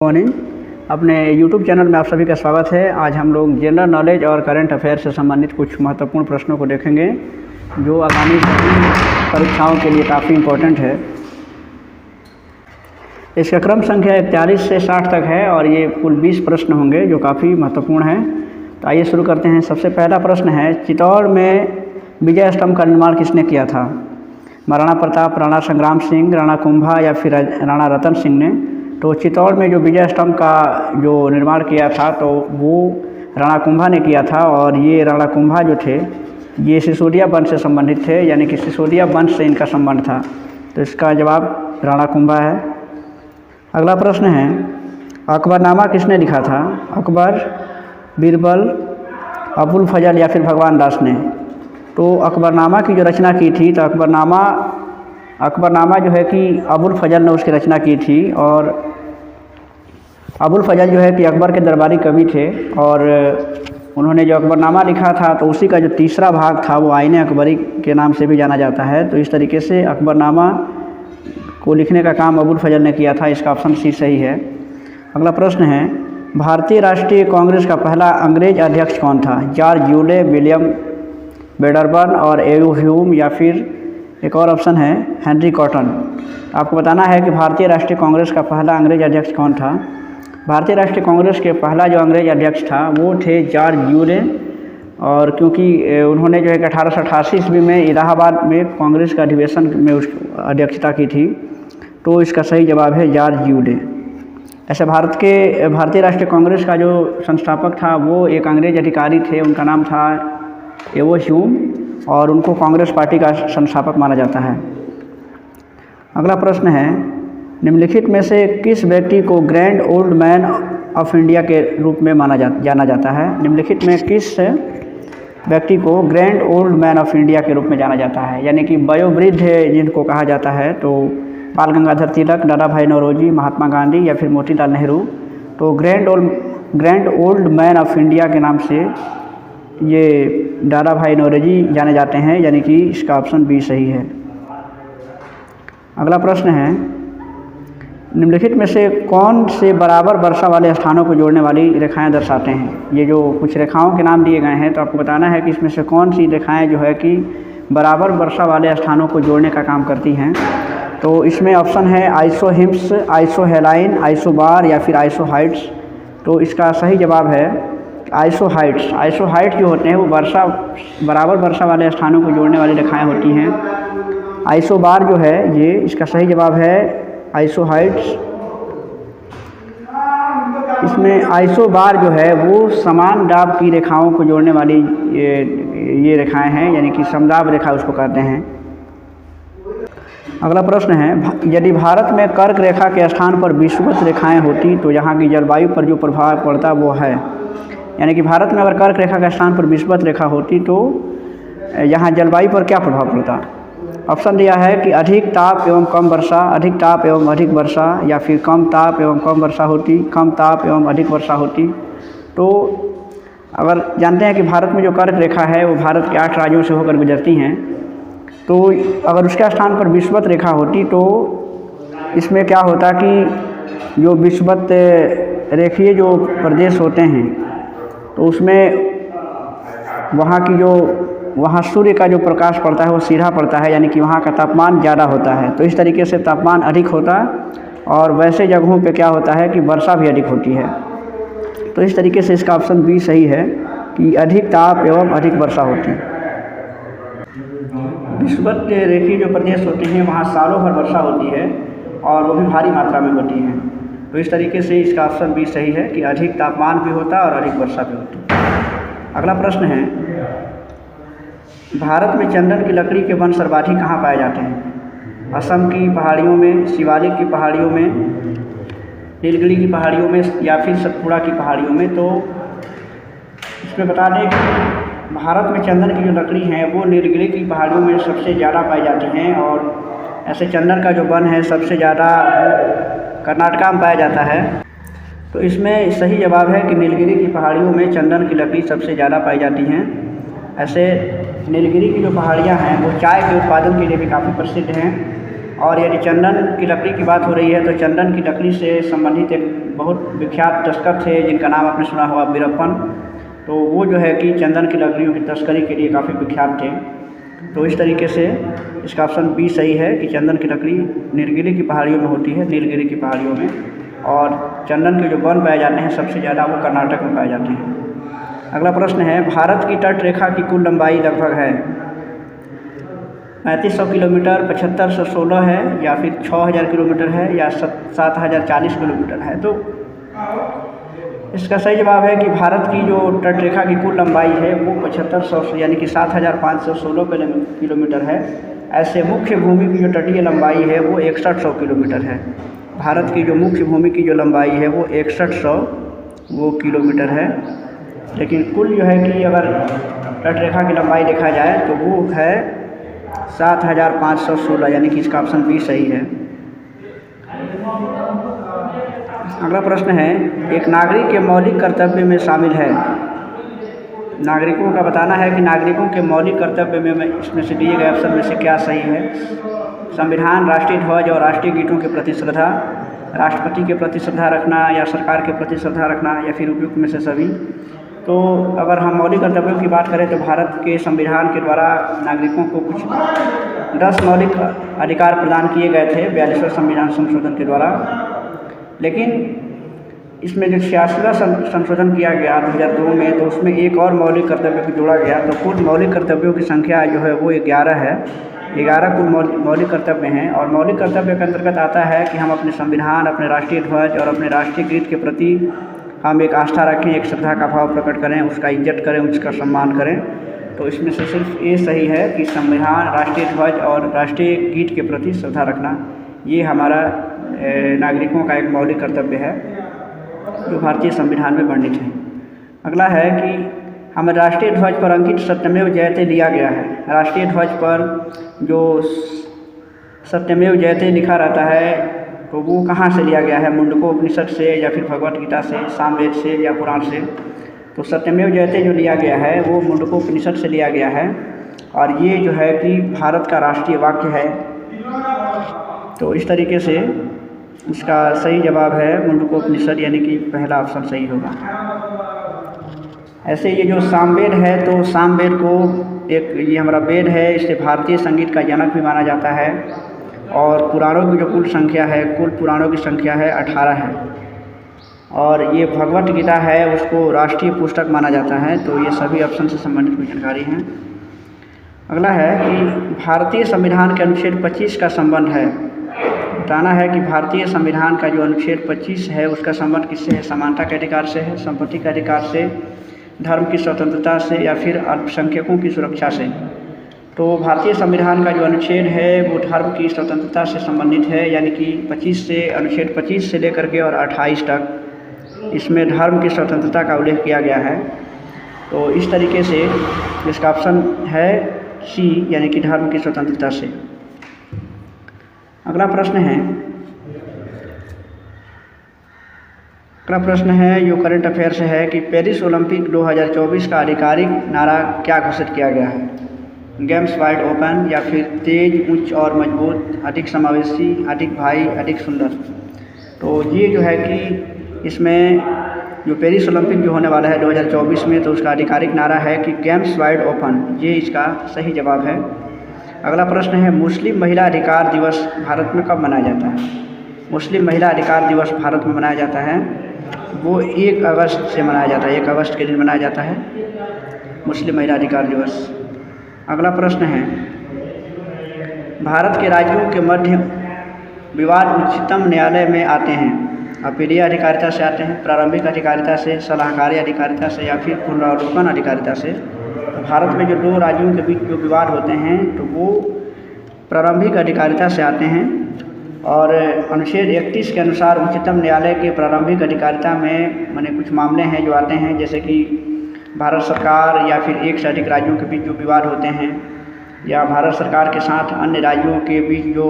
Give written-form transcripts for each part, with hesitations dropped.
Morning. अपने YouTube channel में आप सभी का स्वागत है। आज हम लोग जनरल नॉलेज और करंट अफेयर से संबंधित कुछ महत्वपूर्ण प्रश्नों को देखेंगे जो आगामी परीक्षाओं के लिए काफ़ी इम्पोर्टेंट है। इसका क्रम संख्या 41 से 60 तक है और ये कुल 20 प्रश्न होंगे जो काफ़ी महत्वपूर्ण हैं। तो आइए शुरू करते हैं। सबसे पहला प्रश्न है, चित्तौड़ में विजय स्तंभ का निर्माण किसने किया था? महाराणा प्रताप, राणा संग्राम सिंह, राणा कुंभा या फिर राणा रतन सिंह ने? तो चित्तौड़ में जो विजय स्तंभ का जो निर्माण किया था तो वो राणा कुंभा ने किया था। और ये राणा कुंभा जो थे ये सिसोदिया वंश से संबंधित थे, यानी कि सिसोदिया वंश से इनका संबंध था। तो इसका जवाब राणा कुंभा है। अगला प्रश्न है, अकबरनामा किसने लिखा था? अकबर, बीरबल, अबुल फजल या फिर भगवान दास ने? तो अकबरनामा की जो रचना की थी तो अकबरनामा जो है कि अबुल फजल ने उसकी रचना की थी। और अबुल फजल जो है कि अकबर के दरबारी कवि थे और उन्होंने जो अकबरनामा लिखा था तो उसी का जो तीसरा भाग था वो आईने अकबरी के नाम से भी जाना जाता है। तो इस तरीके से अकबरनामा को लिखने का काम अबुल फजल ने किया था। इसका ऑप्शन सी सही है। अगला प्रश्न है, भारतीय राष्ट्रीय कांग्रेस का पहला अंग्रेज अध्यक्ष कौन था? जॉर्ज यूले, विलियम वेडरबर्न और एयू ह्यूम या फिर एक और ऑप्शन है हेनरी कॉटन। आपको बताना है कि भारतीय राष्ट्रीय कांग्रेस का पहला अंग्रेज अध्यक्ष कौन था। भारतीय राष्ट्रीय कांग्रेस के पहला जो अंग्रेज अध्यक्ष था वो थे जॉर्ज यूले। और क्योंकि उन्होंने जो है कि 1888 ईस्वी में इलाहाबाद में कांग्रेस का अधिवेशन में उस अध्यक्षता की थी। तो इसका सही जवाब है जॉर्ज यूले। ऐसे भारतीय राष्ट्रीय कांग्रेस का जो संस्थापक था वो एक अंग्रेज अधिकारी थे, उनका नाम था एओ ह्यूम और उनको कांग्रेस पार्टी का संस्थापक माना जाता है। अगला प्रश्न है, निम्नलिखित में से किस व्यक्ति को grand old man of India के रूप में जाना जाता है? निम्नलिखित में किस व्यक्ति को grand old man of India के रूप में जाना जाता है, यानी कि वयोवृद्ध जिनको कहा जाता है? तो बाल गंगाधर तिलक, दादा भाई नौरोजी, महात्मा गांधी या फिर मोतीलाल नेहरू? तो grand old man of India के नाम से ये दादा भाई नौरोजी जाने जाते हैं, यानी कि इसका ऑप्शन बी सही है। अगला प्रश्न है, निम्नलिखित में से कौन से बराबर वर्षा वाले स्थानों को जोड़ने वाली रेखाएं दर्शाते हैं? ये जो कुछ रेखाओं के नाम दिए गए हैं तो आपको बताना है कि इसमें से कौन सी रेखाएं जो है कि बराबर वर्षा वाले स्थानों को जोड़ने का काम करती हैं। तो इसमें ऑप्शन है आइसोहिम्स, आइसोहेलाइन, आइसोबार या फिर आइसोहाइट्स। तो इसका सही जवाब है आइसोहाइट्स। आइसोहाइट्स जो होते हैं वो बराबर वर्षा वाले स्थानों को जोड़ने वाली रेखाएं होती हैं। आइसोबार जो है ये इसका सही जवाब है आइसोहाइट्स। इसमें आइसोबार जो है वो समान दाब की रेखाओं को जोड़ने वाली ये रेखाएं हैं, यानी कि समदाब रेखा उसको कहते हैं। अगला प्रश्न है, यदि भारत में कर्क रेखा के स्थान पर विषुवत रेखाएं होती तो यहाँ की जलवायु पर जो प्रभाव पड़ता वो है, यानी कि भारत में अगर कर्क रेखा के स्थान पर विषुवत रेखा होती तो यहाँ जलवायु पर क्या प्रभाव पड़ता? ऑप्शन दिया है कि अधिक ताप एवं कम वर्षा, अधिक ताप एवं अधिक वर्षा या फिर कम ताप एवं कम वर्षा होती, कम ताप एवं अधिक वर्षा होती। तो अगर जानते हैं कि भारत में जो कर्क रेखा है वो भारत के 8 राज्यों से होकर गुजरती हैं, तो अगर उसके स्थान पर विषुवत रेखा होती तो इसमें क्या होता कि जो विषुवत रेखीय जो प्रदेश होते हैं तो उसमें वहाँ सूर्य का जो प्रकाश पड़ता है वो सीधा पड़ता है, यानी कि वहाँ का तापमान ज़्यादा होता है। तो इस तरीके से तापमान अधिक होता और वैसे जगहों पे क्या होता है कि वर्षा भी अधिक होती है। तो इस तरीके से इसका ऑप्शन बी सही है कि अधिक ताप एवं अधिक वर्षा होती है। विषुवत रेखीय जो प्रदेश होते हैं वहाँ सालों भर वर्षा होती है और वो भी भारी मात्रा में होती है। तो इस तरीके से इसका ऑप्शन बी सही है कि अधिक तापमान भी होता और अधिक वर्षा भी होती। अगला प्रश्न है, भारत में चंदन की लकड़ी के वन सर्वाधिक कहाँ पाए जाते हैं? असम की पहाड़ियों में, शिवालिक की पहाड़ियों में, नीलगिरी की पहाड़ियों में या फिर सतपुड़ा की पहाड़ियों में? तो इसमें बता दें कि भारत में चंदन की जो लकड़ी है वो नीलगिरी की पहाड़ियों में सबसे ज़्यादा पाई जाती हैं और ऐसे चंदन का जो वन है सबसे ज़्यादा कर्नाटका में पाया जाता है। तो इसमें सही जवाब है कि नीलगिरी की पहाड़ियों में चंदन की लकड़ी सबसे ज़्यादा पाई जाती हैं। ऐसे नीलगिरी की जो पहाड़ियाँ हैं वो चाय के उत्पादन के लिए भी काफ़ी प्रसिद्ध हैं। और यदि चंदन की लकड़ी की बात हो रही है तो चंदन की लकड़ी से संबंधित एक बहुत विख्यात तस्कर थे जिनका नाम आपने सुना होगा वीरप्पन। तो वो जो है कि चंदन की लकड़ियों की तस्करी के लिए काफ़ी विख्यात थे। तो इस तरीके से इसका ऑप्शन बी सही है कि चंदन की लकड़ी नीलगिरी की पहाड़ियों में होती है, नीलगिरी की पहाड़ियों में। और चंदन के जो वन पाए जाते हैं सबसे ज़्यादा वो कर्नाटक में पाए जाते हैं। अगला प्रश्न है, भारत की तट रेखा की कुल लंबाई लगभग है 3500 किलोमीटर, 7516 है, या फिर 6000 किलोमीटर है, या 7040 किलोमीटर है। तो इसका सही जवाब है कि भारत की जो तट रेखा की कुल लंबाई है वो 7500 यानी कि 7516 किलोमीटर है। ऐसे मुख्य भूमि की जो तटीय लंबाई है वो 6100 किलोमीटर है। भारत की जो मुख्य भूमि की जो लंबाई है वो 6100 वो किलोमीटर है। लेकिन कुल जो है कि अगर तट रेखा की लंबाई देखा जाए तो वो है 7516, यानी कि इसका ऑप्शन बी सही है। अगला प्रश्न है, एक नागरिक के मौलिक कर्तव्य में शामिल है। नागरिकों का बताना है कि नागरिकों के मौलिक कर्तव्य में इसमें से दिए गए ऑप्शन में से क्या सही है। संविधान, राष्ट्रीय ध्वज और राष्ट्रीय गीतों के प्रति श्रद्धा, राष्ट्रपति के प्रति श्रद्धा रखना, या सरकार के प्रति श्रद्धा रखना, या फिर उपयुक्त में से सभी। तो अगर हम मौलिक कर्तव्यों की बात करें तो भारत के संविधान के द्वारा नागरिकों को कुछ 10 मौलिक अधिकार प्रदान किए गए थे 42वें संविधान संशोधन के द्वारा। लेकिन इसमें जो 86वां संशोधन किया गया 2002 में, तो उसमें एक और मौलिक कर्तव्य को जोड़ा गया। तो कुल मौलिक कर्तव्यों की संख्या जो है वो 11 है। 11 कुल मौलिक कर्तव्य हैं। और मौलिक कर्तव्य के अंतर्गत आता है कि हम अपने संविधान, अपने राष्ट्रीय ध्वज और अपने राष्ट्रीय गीत के प्रति हम एक आस्था रखें, एक श्रद्धा का भाव प्रकट करें, उसका इज्जत करें, उसका सम्मान करें। तो इसमें से सिर्फ ये सही है कि संविधान, राष्ट्रीय ध्वज और राष्ट्रीय गीत के प्रति श्रद्धा रखना ये हमारा नागरिकों का एक मौलिक कर्तव्य है जो भारतीय संविधान में वर्णित है। अगला है कि हमें राष्ट्रीय ध्वज पर अंकित सत्यमेव जयते लिया गया है। राष्ट्रीय ध्वज पर जो सत्यमेव जयते लिखा रहता है तो वो कहाँ से लिया गया है? मुंडकोपनिषद से, या फिर भगवत गीता से, सामवेद से, या पुराण से। तो सत्यमेव जयते जो लिया गया है वो मुंडकोपनिषद से लिया गया है। और ये जो है कि भारत का राष्ट्रीय वाक्य है। तो इस तरीके से इसका सही जवाब है मुंडकोपनिषद, यानी कि पहला ऑप्शन सही होगा। ऐसे ये जो सामवेद है, तो सामवेद को ये हमारा वेद है, इसे भारतीय संगीत का जनक भी माना जाता है। और पुराणों की जो कुल संख्या है, कुल पुराणों की संख्या है 18 है। और ये भगवत गीता है, उसको राष्ट्रीय पुस्तक माना जाता है। तो ये सभी ऑप्शन से संबंधित कुछ जानकारी हैं। अगला है कि भारतीय संविधान के अनुच्छेद 25 का संबंध है। बताना है कि भारतीय संविधान का जो अनुच्छेद 25 है उसका संबंध किससे है? समानता के अधिकार से है, संपत्ति के अधिकार से, धर्म की स्वतंत्रता से, या फिर अल्पसंख्यकों की सुरक्षा से। तो भारतीय संविधान का जो अनुच्छेद है वो धर्म की स्वतंत्रता से संबंधित है, यानी कि 25 से, अनुच्छेद 25 से लेकर के और 28 तक इसमें धर्म की स्वतंत्रता का उल्लेख किया गया है। तो इस तरीके से इसका ऑप्शन है सी, यानी कि धर्म की स्वतंत्रता से। अगला प्रश्न है जो करंट अफेयर से है कि पेरिस ओलंपिक 2024 का आधिकारिक नारा क्या घोषित किया गया है? गेम्स वाइड ओपन, या फिर तेज, उच्च और मजबूत, अधिक समावेशी, अधिक भाई, अधिक सुंदर। तो ये जो है कि इसमें जो पेरिस ओलंपिक जो होने वाला है 2024 में, तो उसका आधिकारिक नारा है कि गेम्स वाइड ओपन। ये इसका सही जवाब है। अगला प्रश्न है, मुस्लिम महिला अधिकार दिवस भारत में कब मनाया जाता है? मुस्लिम महिला अधिकार दिवस भारत में मनाया जाता है वो 1 अगस्त से मनाया जाता है। 1 अगस्त के दिन मनाया जाता है मुस्लिम महिला अधिकार दिवस। अगला प्रश्न है, भारत के राज्यों के मध्य विवाद उच्चतम न्यायालय में आते हैं। अपीलीय अधिकारिता से आते हैं, प्रारंभिक अधिकारिता से, सलाहकारी अधिकारिता से, या फिर पुनरावलोकन अधिकारिता से। तो भारत में जो 2 राज्यों के बीच जो विवाद होते हैं तो वो प्रारंभिक अधिकारिता से आते हैं। और अनुच्छेद 31 के अनुसार उच्चतम न्यायालय के प्रारंभिक अधिकारिता में माने कुछ मामले हैं जो आते हैं, जैसे कि भारत सरकार या फिर एक से अधिक राज्यों के बीच जो विवाद होते हैं, या भारत सरकार के साथ अन्य राज्यों के बीच जो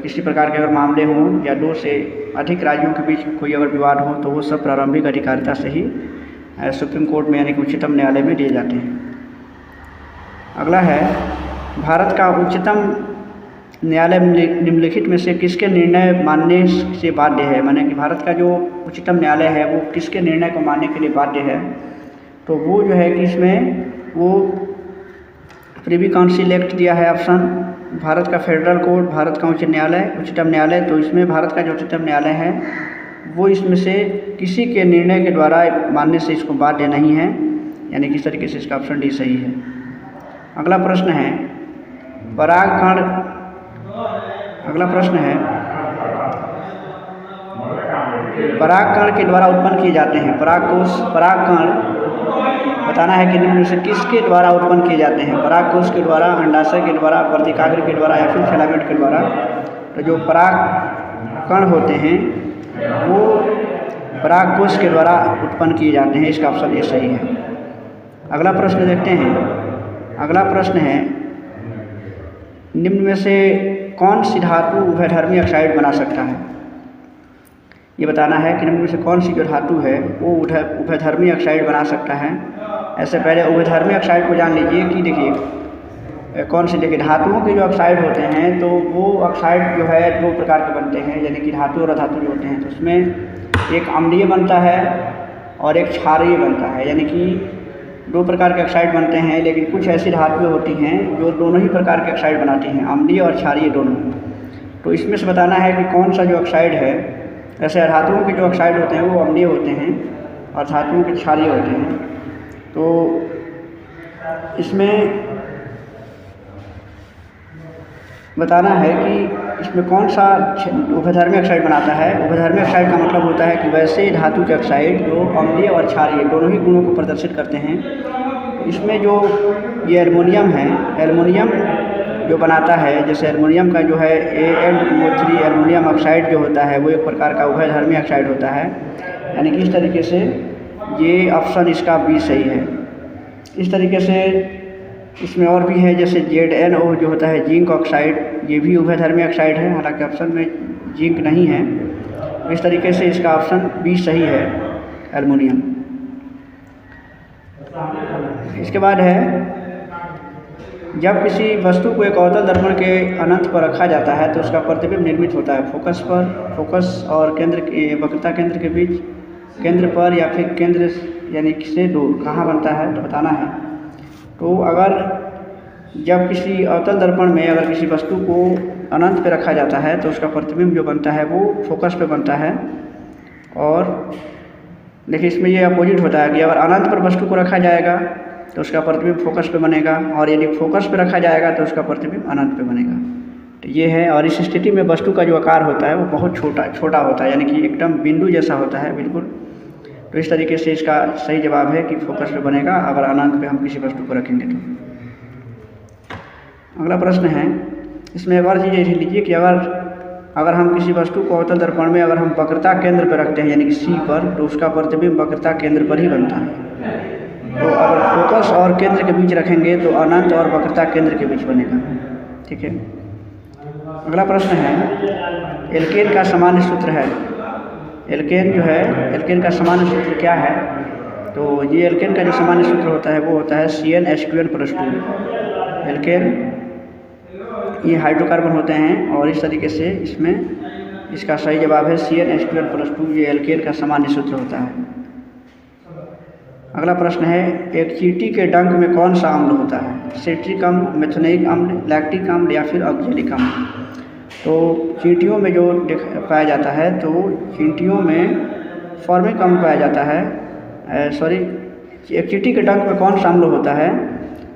किसी प्रकार के अगर मामले हों, या 2 से अधिक राज्यों के बीच कोई अगर विवाद हो, तो वो सब प्रारंभिक अधिकारिता से ही सुप्रीम कोर्ट में यानी कि उच्चतम न्यायालय में दिए जाते हैं। अगला है, भारत का उच्चतम न्यायालय निम्नलिखित में से किसके निर्णय मानने से बाध्य है, माने कि भारत का जो उच्चतम न्यायालय है वो किसके निर्णय को मानने के लिए बाध्य है। तो वो जो है कि इसमें वो प्रिवी काउंसिल एक्ट दिया है ऑप्शन, भारत का फेडरल कोर्ट, भारत का उच्चतम न्यायालय। तो इसमें भारत का जो उच्चतम न्यायालय है वो इसमें से किसी के निर्णय के द्वारा मानने से इसको बाध्य नहीं है, यानी कि इस तरीके से इसका ऑप्शन डी सही है। अगला प्रश्न है परागकण के द्वारा उत्पन्न किए जाते हैं। परागकण बताना है कि निम्न में से किसके द्वारा उत्पन्न किए जाते हैं, परागकोश के द्वारा, अंडाशय के द्वारा, वर्तिकाग्र के द्वारा या फिर फिलामेंट के द्वारा। तो जो परागकण होते हैं वो परागकोश के द्वारा उत्पन्न किए जाते हैं, इसका ऑप्शन ये सही है। अगला प्रश्न देखते हैं। अगला प्रश्न है निम्न में से कौन सी धातु उभयधर्मी ऑक्साइड बना सकता है। ये बताना है कि निम्न में से कौन सी जो धातु है वो उभयधर्मी ऑक्साइड बना सकता है। ऐसे पहले उभयधर्मी ऑक्साइड को जान लीजिए कि देखिए कौन सी, देखिए धातुओं के जो ऑक्साइड होते हैं तो वो ऑक्साइड जो है दो प्रकार के बनते हैं, यानी कि धातु और अधातु जो होते हैं। तो उसमें एक अम्लीय बनता है और एक क्षारीय बनता है, यानी कि दो प्रकार के ऑक्साइड बनते हैं। लेकिन कुछ ऐसी धातुएं होती हैं जो दोनों ही प्रकार के ऑक्साइड बनाती हैं, अम्लीय और क्षारीय दोनों। तो इसमें से बताना है कि कौन सा जो ऑक्साइड है, ऐसे धातुओं के जो ऑक्साइड होते हैं वो अम्लीय होते हैं और धातुओं के क्षारीय होते हैं। तो इसमें बताना है कि इसमें कौन सा उभयधर्मी ऑक्साइड बनाता है। उभयधर्मी ऑक्साइड का मतलब होता है कि वैसे धातु के ऑक्साइड जो अम्लीय और क्षारीय दोनों ही गुणों को प्रदर्शित करते हैं। इसमें जो ये एल्युमिनियम है, एल्युमिनियम जो बनाता है, जैसे एल्युमिनियम का जो है Al2O3 एल्युमिनियम ऑक्साइड जो होता है वो एक प्रकार का उभयधर्मी ऑक्साइड होता है, यानी कि इस तरीके से ये ऑप्शन इसका बी सही है। इस तरीके से इसमें और भी है, जैसे ZnO जो होता है जिंक ऑक्साइड, ये भी उभयधर्मी ऑक्साइड है, हालांकि ऑप्शन में जिंक नहीं है। इस तरीके से इसका ऑप्शन बी सही है, एल्युमिनियम। इसके बाद है जब किसी वस्तु को एक अवतल दर्पण के अनंत पर रखा जाता है तो उसका प्रतिबिंब निर्मित होता है फोकस और केंद्र के वक्रता केंद्र के बीच, केंद्र पर या फिर केंद्र यानी से दूर, कहाँ बनता है तो बताना है। तो अगर जब किसी अवतल दर्पण में अगर किसी वस्तु को अनंत पे रखा जाता है तो उसका प्रतिबिंब जो बनता है वो फोकस पे बनता है। और देखिए इसमें ये अपोजिट होता है कि अगर अनंत पर वस्तु को रखा जाएगा तो उसका प्रतिबिंब फोकस पे बनेगा, और यदि फोकस पे रखा जाएगा तो उसका प्रतिबिंब अनंत पे बनेगा। तो ये है, और इस स्थिति में वस्तु का जो आकार होता है वो बहुत छोटा होता है, यानी कि एकदम बिंदु जैसा होता है बिल्कुल। तो इस तरीके से इसका सही जवाब है कि फोकस पे बनेगा अगर अनंत पे हम किसी वस्तु को रखेंगे तो। अगला प्रश्न है, इसमें एक और चीज़ ये लीजिए कि अगर हम किसी वस्तु को अवतल दर्पण में अगर हम वक्रता केंद्र पर रखते हैं यानी कि सी पर, तो उसका प्रतिबिंब वक्रता केंद्र पर ही बनता है। तो अगर फोकस और केंद्र के बीच रखेंगे तो अनंत और वक्रता केंद्र के बीच बनेगा। ठीक है। अगला प्रश्न है, एल्केन का सामान्य सूत्र है। एल्केन जो है, एल्केन का सामान्य सूत्र क्या है। तो ये एल्केन का जो सामान्य सूत्र होता है वो होता है CnH2n+2। एल्केन ये हाइड्रोकार्बन होते हैं और इस तरीके से इसमें इसका सही जवाब है CnH2n+2, ये एल्केन का सामान्य सूत्र होता है। अगला प्रश्न है, एक चींटी के डंक में कौन सा अम्ल होता है। सिट्रिक अम्ल, मेथनोइक अम्ल, लैक्टिक अम्ल या फिर ऑक्जेलिक अम्ल। तो चींटियों में जो पाया जाता है तो चींटियों में फॉर्मिक अम्ल पाया जाता है। एक चींटी के डंक में कौन सा अम्ल होता है।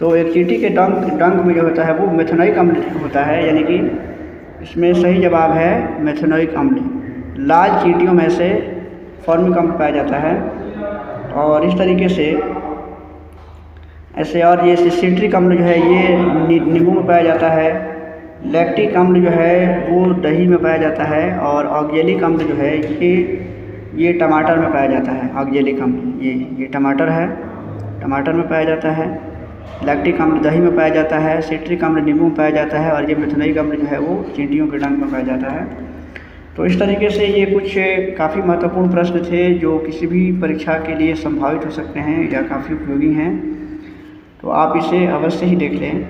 तो एक चींटी के डंक में जो होता है वो मेथनोइक अम्ल होता है, यानी कि इसमें सही जवाब है मेथनोइक अम्ल। लाल चींटियों में से फॉर्मिक अम्ल पाया जाता है। और इस तरीके से ऐसे और ये सिट्रिक अम्ल जो है ये नींबू में पाया जाता है। लैक्टिक अम्ल जो है वो दही में पाया जाता है। और ऑक्जेलिक अम्ल जो है ये टमाटर में पाया जाता है। ऑक्जेलिक अम्ल ये टमाटर है, टमाटर में पाया जाता है। लैक्टिक अम्ल दही में पाया जाता है। सिट्रिक अम्ल नींबू में पाया जाता है। और ये मेथनोइक अम्ल जो है वो चींटियों के डंक में पाया जाता है। तो इस तरीके से ये कुछ काफ़ी महत्वपूर्ण प्रश्न थे जो किसी भी परीक्षा के लिए संभावित हो सकते हैं या काफ़ी उपयोगी हैं। तो आप इसे अवश्य ही देख लें।